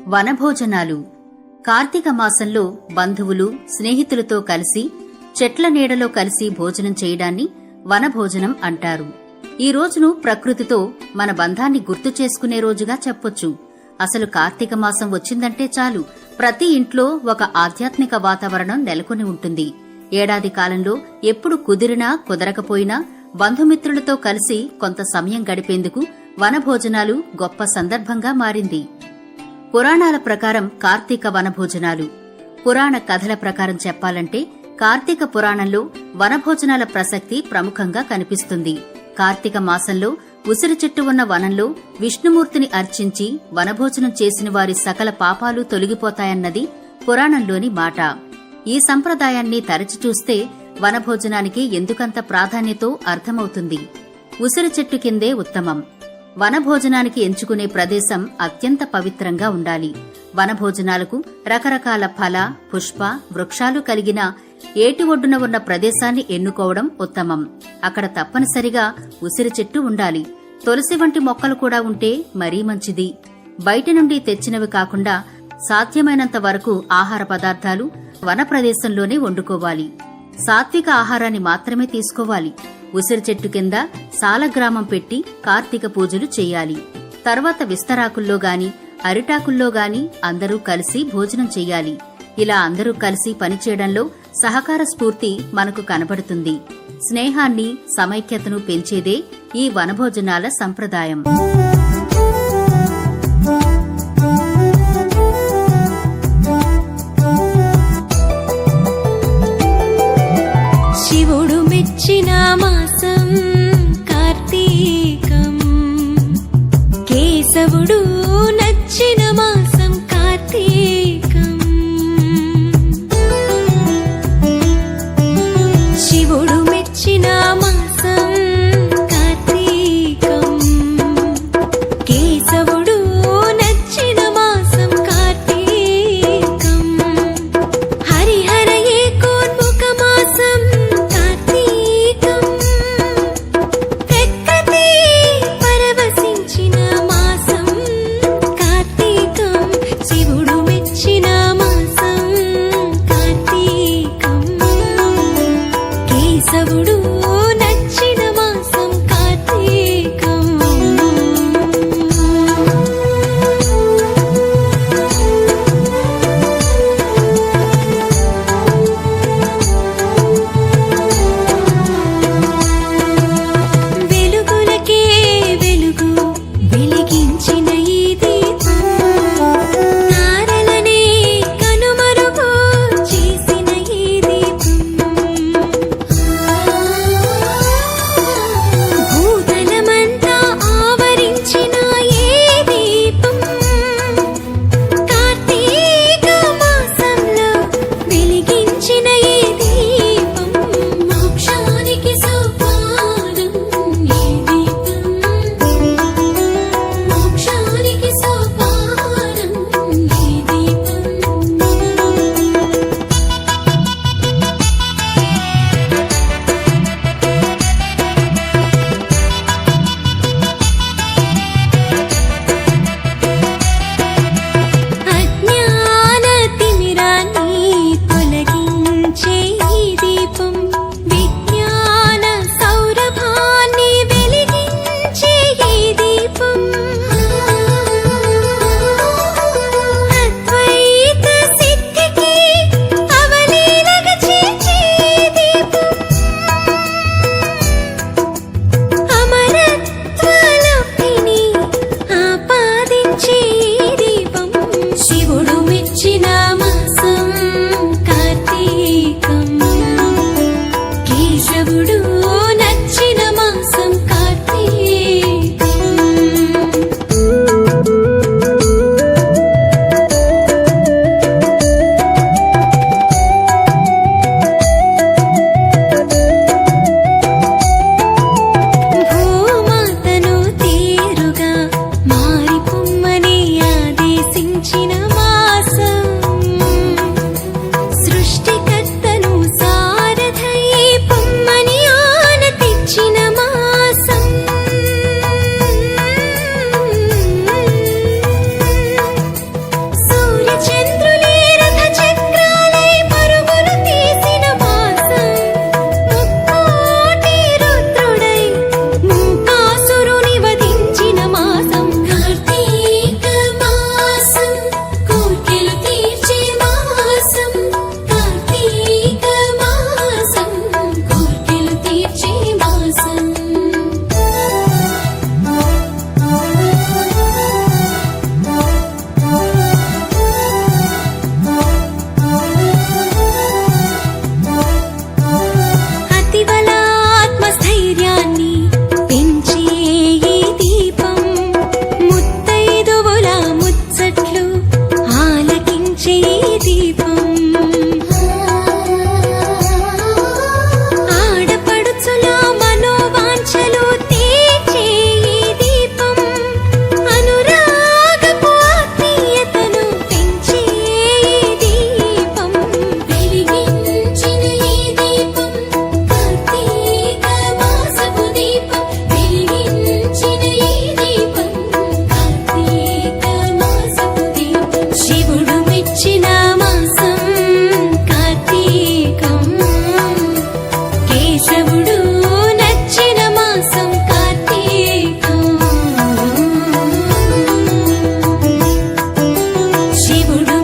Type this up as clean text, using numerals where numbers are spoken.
వనభోజనాలు కార్తీక మాసంలో బంధువులు స్నేహితులతో కలిసి చెట్ల నీడలో కలిసి భోజనం చేయడాన్ని వనభోజనం అంటారు. ఈ రోజును ప్రకృతితో మన బంధాన్ని గుర్తు చేసుకునే రోజుగా చెప్పొచ్చు. అసలు కార్తీక మాసం వచ్చిందంటే చాలు ప్రతి ఇంట్లో ఒక ఆధ్యాత్మిక వాతావరణం నెలకొని ఉంటుంది. ఏడాది కాలంలో ఎప్పుడు కుదిరినా కుదరకపోయినా బంధుమిత్రులతో కలిసి కొంత సమయం గడిపేందుకు వనభోజనాలు గొప్ప సందర్భంగా మారింది. పురాణాల ప్రకారం కార్తీక వనభోజనాలు. పురాణ కథల ప్రకారం చెప్పాలంటే కార్తీక పురాణంలో వనభోజనాల ప్రసక్తి ప్రముఖంగా కనిపిస్తుంది. కార్తీక మాసంలో ఉసిరి చెట్టు ఉన్న వనంలో విష్ణుమూర్తిని అర్చించి వనభోజనం చేసిన వారి సకల పాపాలు తొలగిపోతాయన్నది పురాణంలోని మాట. ఈ సంప్రదాయాన్ని తరచి చూస్తే వనభోజనానికి ఎందుకంత ప్రాధాన్యతో అర్థమవుతుంది. ఉసిరి చెట్టు కిందే ఉత్తమం. వనభోజనానికి ఎంచుకునే ప్రదేశం అత్యంత పవిత్రంగా ఉండాలి. వనభోజనాలకు రకరకాల ఫల, పుష్ప, వృక్షాలు కలిగిన ఏటి ఒడ్డున ఉన్న ప్రదేశాన్ని ఎన్నుకోవడం ఉత్తమం. అక్కడ తప్పనిసరిగా ఉసిరి చెట్టు ఉండాలి. తులసి వంటి మొక్కలు కూడా ఉంటే మరీ మంచిది. బయటి నుండి తెచ్చినవి కాకుండా సాధ్యమైనంత వరకు ఆహార పదార్థాలు వన ప్రదేశంలోనే వండుకోవాలి. సాత్విక ఆహారాన్ని మాత్రమే తీసుకోవాలి. ఉసిరి చెట్టు కింద సాలగ్రామం పెట్టి కార్తీక పూజలు చెయ్యాలి. తర్వాత విస్తరాకుల్లో గాని అరిటాకుల్లో గాని అందరూ కలిసి భోజనం చెయ్యాలి. ఇలా అందరూ కలిసి పనిచేయడంలో సహకార స్ఫూర్తి మనకు కనబడుతుంది. స్నేహాన్ని, సమైక్యతను పెంచేదే ఈ వనభోజనాల సంప్రదాయం.